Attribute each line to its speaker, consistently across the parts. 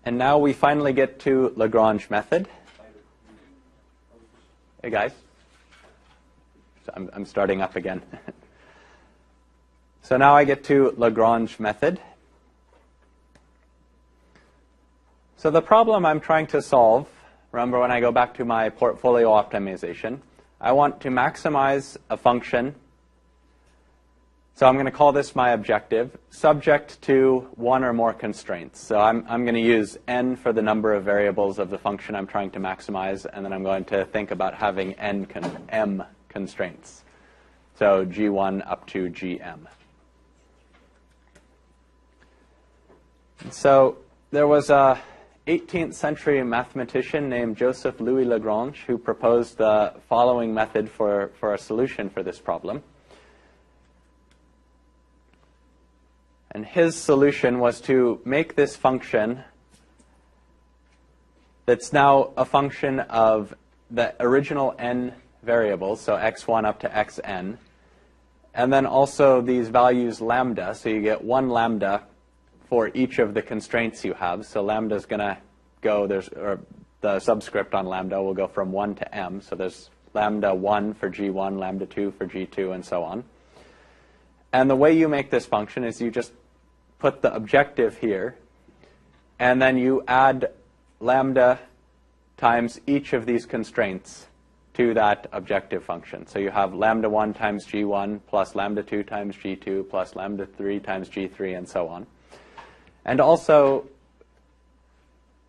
Speaker 1: And now we finally get to Lagrange method. Hey guys, so I'm starting up again. So now I get to Lagrange method. So the problem I'm trying to solve, remember when I go back to my portfolio optimization, I want to maximize a function. So I'm going to call this my objective, subject to one or more constraints. So I'm going to use n for the number of variables of the function I'm trying to maximize, and then I'm going to think about having m constraints. So g1 up to gm. So there was a 18th century mathematician named Joseph Louis Lagrange who proposed the following method for a solution for this problem. And his solution was to make this function that's now a function of the original n variables, so x1 up to xn, and then also these values lambda, so you get one lambda for each of the constraints you have. So lambda is going to go, or the subscript on lambda will go from 1 to m, so there's lambda 1 for g1, lambda 2 for g2, and so on. And the way you make this function is you just put the objective here, and then you add lambda times each of these constraints to that objective function. So you have lambda 1 times g1 plus lambda 2 times g2 plus lambda 3 times g3 and so on. And also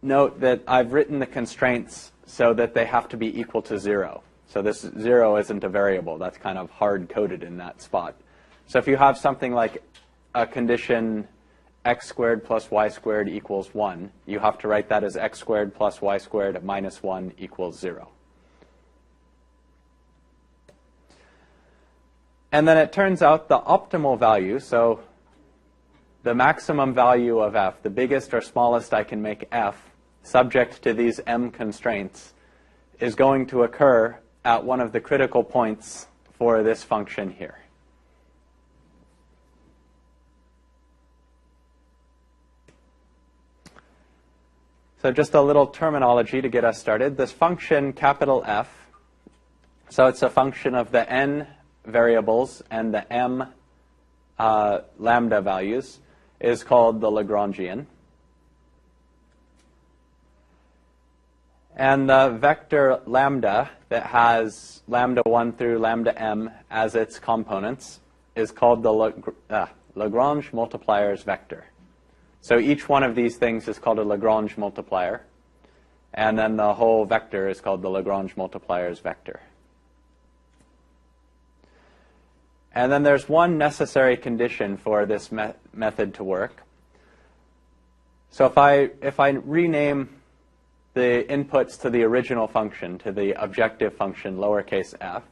Speaker 1: note that I've written the constraints so that they have to be equal to 0. So this 0 isn't a variable. That's kind of hard-coded in that spot. So if you have something like a condition x squared plus y squared equals 1, you have to write that as x squared plus y squared minus 1 equals 0. And then it turns out the optimal value, so the maximum value of f, the biggest or smallest I can make f, subject to these m constraints, is going to occur at one of the critical points for this function here. So just a little terminology to get us started. This function, capital F, so it's a function of the n variables and the m lambda values, is called the Lagrangian. And the vector lambda that has lambda 1 through lambda m as its components is called the Lagrange multipliers vector. So each one of these things is called a Lagrange multiplier, and then the whole vector is called the Lagrange multipliers vector. And then there's one necessary condition for this method to work. So if I rename the inputs to the original function, to the objective function, lowercase f,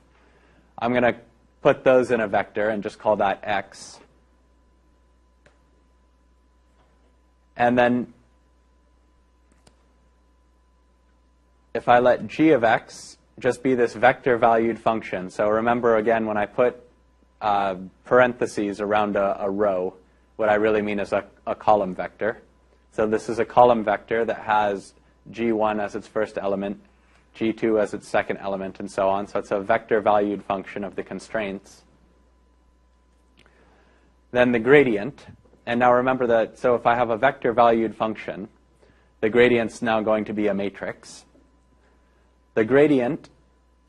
Speaker 1: I'm going to put those in a vector and just call that x. And then if I let g of x just be this vector-valued function, so remember again when I put parentheses around a row, what I really mean is a column vector. So this is a column vector that has g1 as its first element, g2 as its second element, and so on. So it's a vector-valued function of the constraints. Then the gradient. And now remember that, so if I have a vector-valued function, the gradient's now going to be a matrix. The gradient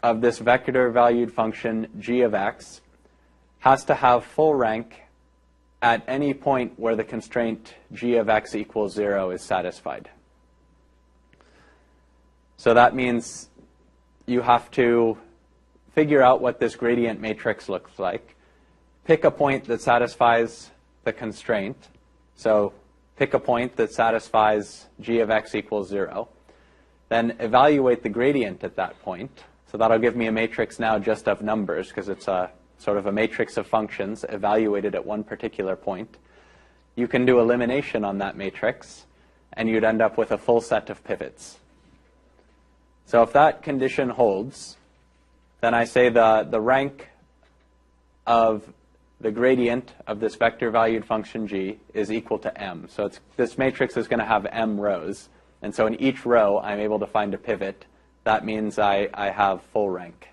Speaker 1: of this vector-valued function, g of x, has to have full rank at any point where the constraint g of x equals 0 is satisfied. So that means you have to figure out what this gradient matrix looks like, pick a point that satisfies the constraint. So pick a point that satisfies g of x equals 0. Then evaluate the gradient at that point. So that'll give me a matrix now just of numbers, because it's a sort of a matrix of functions evaluated at one particular point. You can do elimination on that matrix, and you'd end up with a full set of pivots. So if that condition holds, then I say the rank of the gradient of this vector-valued function g is equal to m. So this matrix is going to have m rows. And so in each row, I'm able to find a pivot. That means I have full rank.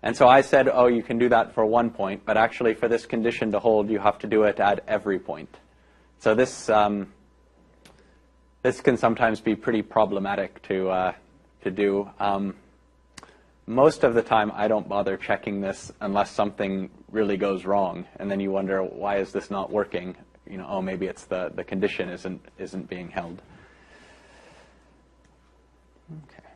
Speaker 1: And so I said, oh, you can do that for one point. But actually, for this condition to hold, you have to do it at every point. So this can sometimes be pretty problematic to do. Most of the time, I don't bother checking this unless something really goes wrong, and then you wonder, why is this not working? You know, oh, maybe it's the condition isn't being held. Okay.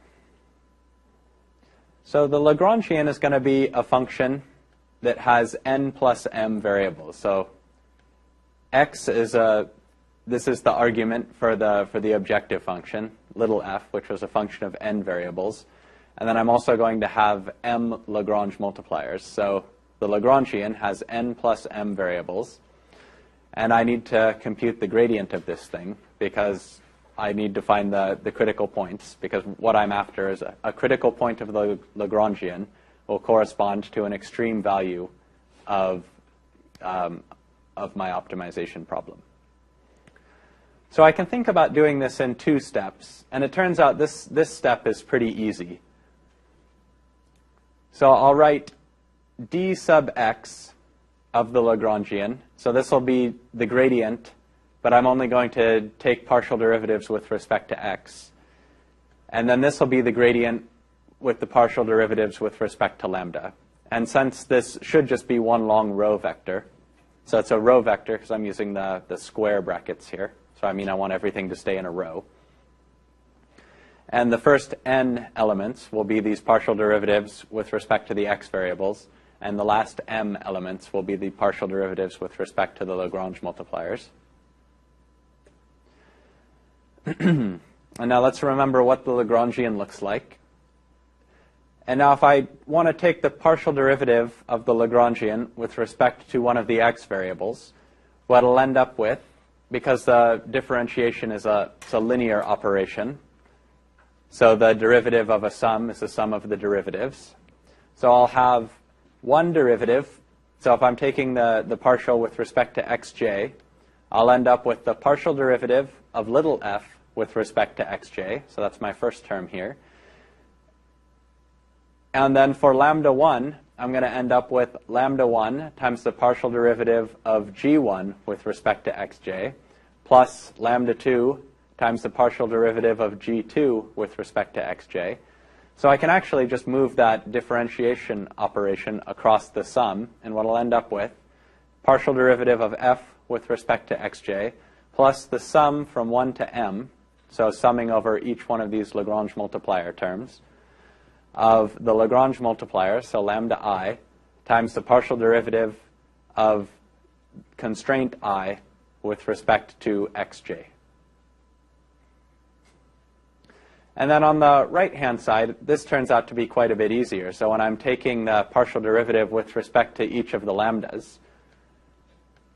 Speaker 1: So the Lagrangian is going to be a function that has n plus m variables. So x is this is the argument for the objective function, little f, which was a function of n variables. And then I'm also going to have m Lagrange multipliers. So the Lagrangian has n plus m variables. And I need to compute the gradient of this thing because I need to find the critical points, because what I'm after is a critical point of the Lagrangian will correspond to an extreme value of my optimization problem. So I can think about doing this in two steps. And it turns out this step is pretty easy. So I'll write d sub x of the Lagrangian. So this will be the gradient, but I'm only going to take partial derivatives with respect to x. And then this will be the gradient with the partial derivatives with respect to lambda. And since this should just be one long row vector, so it's a row vector because I'm using the square brackets here. So I mean I want everything to stay in a row. And the first n elements will be these partial derivatives with respect to the x variables. And the last m elements will be the partial derivatives with respect to the Lagrange multipliers. And now let's remember what the Lagrangian looks like. And now if I want to take the partial derivative of the Lagrangian with respect to one of the x variables, what I'll end up with, because the differentiation is a linear operation, so the derivative of a sum is the sum of the derivatives. So I'll have one derivative. So if I'm taking the partial with respect to xj, I'll end up with the partial derivative of little f with respect to xj. So that's my first term here. And then for lambda 1, I'm going to end up with lambda 1 times the partial derivative of g1 with respect to xj, plus lambda 2 times the partial derivative of g2 with respect to xj. So I can actually just move that differentiation operation across the sum, and what I'll end up with, partial derivative of f with respect to xj, plus the sum from 1 to m, so summing over each one of these Lagrange multiplier terms, of the Lagrange multiplier, so lambda I, times the partial derivative of constraint I with respect to xj. And then on the right-hand side, this turns out to be quite a bit easier. So when I'm taking the partial derivative with respect to each of the lambdas,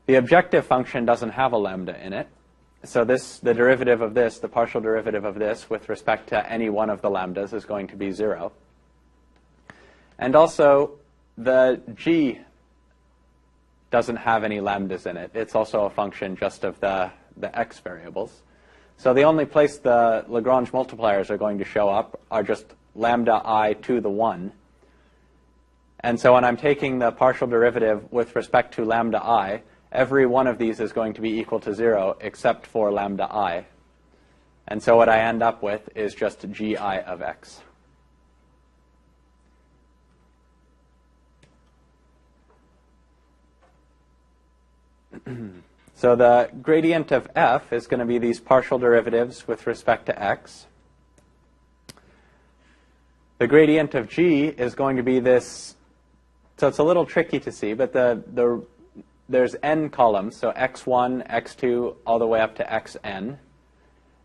Speaker 1: the objective function doesn't have a lambda in it. So the derivative of this, the partial derivative of this with respect to any one of the lambdas is going to be 0. And also, the g doesn't have any lambdas in it. It's also a function just of the x variables. So the only place the Lagrange multipliers are going to show up are just lambda I to the 1. And so when I'm taking the partial derivative with respect to lambda I, every one of these is going to be equal to 0 except for lambda I. And so what I end up with is just gi of x. So the gradient of f is going to be these partial derivatives with respect to x. The gradient of g is going to be this, so it's a little tricky to see, but there's n columns, so x1, x2, all the way up to xn.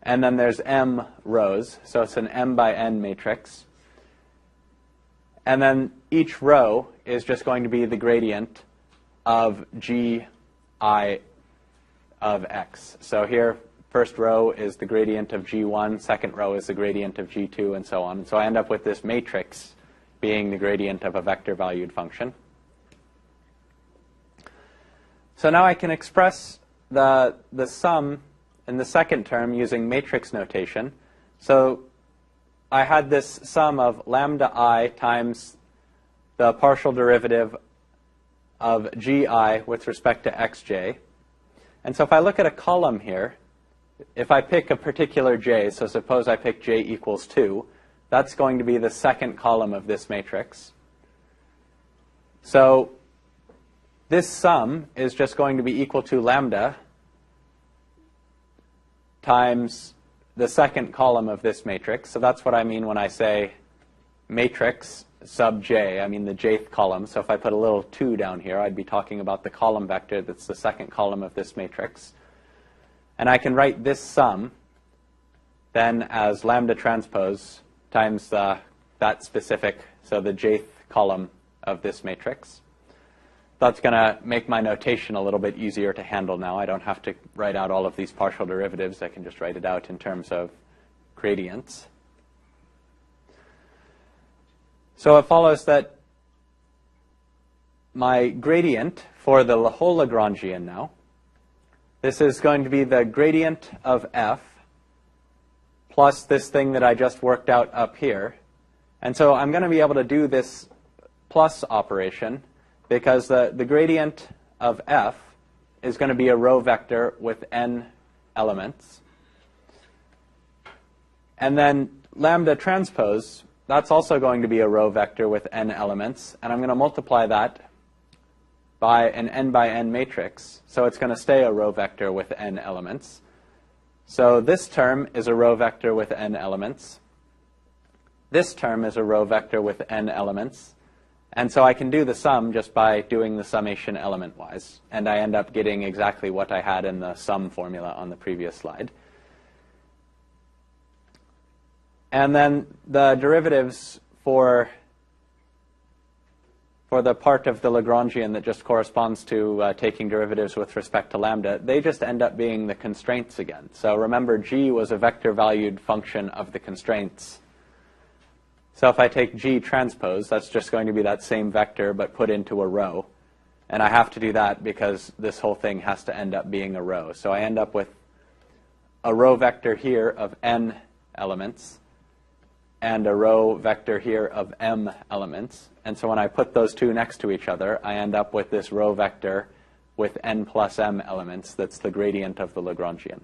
Speaker 1: And then there's m rows, so it's an m by n matrix. And then each row is just going to be the gradient of gi of x. So here, first row is the gradient of g1, second row is the gradient of g2, and so on. So I end up with this matrix being the gradient of a vector-valued function. So now I can express the sum in the second term using matrix notation. So I had this sum of lambda I times the partial derivative of gi with respect to xj. And so if I look at a column here, if I pick a particular j, so suppose I pick j equals 2, that's going to be the second column of this matrix. So this sum is just going to be equal to lambda times the second column of this matrix. So that's what I mean when I say matrix sub j. I mean the jth column. So if I put a little 2 down here, I'd be talking about the column vector that's the second column of this matrix. And I can write this sum then as lambda transpose times that specific, so the jth column of this matrix. That's going to make my notation a little bit easier to handle now. I don't have to write out all of these partial derivatives. I can just write it out in terms of gradients. So it follows that my gradient for the whole Lagrangian now, this is going to be the gradient of f plus this thing that I just worked out up here. And so I'm going to be able to do this plus operation because the gradient of f is going to be a row vector with n elements. And then lambda transpose, that's also going to be a row vector with n elements. And I'm going to multiply that by an n by n matrix. So it's going to stay a row vector with n elements. So this term is a row vector with n elements. This term is a row vector with n elements. And so I can do the sum just by doing the summation element-wise. And I end up getting exactly what I had in the sum formula on the previous slide. And then the derivatives for the part of the Lagrangian that just corresponds to taking derivatives with respect to lambda, they just end up being the constraints again. So remember, g was a vector-valued function of the constraints. So if I take g transpose, that's just going to be that same vector but put into a row. And I have to do that because this whole thing has to end up being a row. So I end up with a row vector here of n elements and a row vector here of m elements. And so when I put those two next to each other, I end up with this row vector with n plus m elements that's the gradient of the Lagrangian.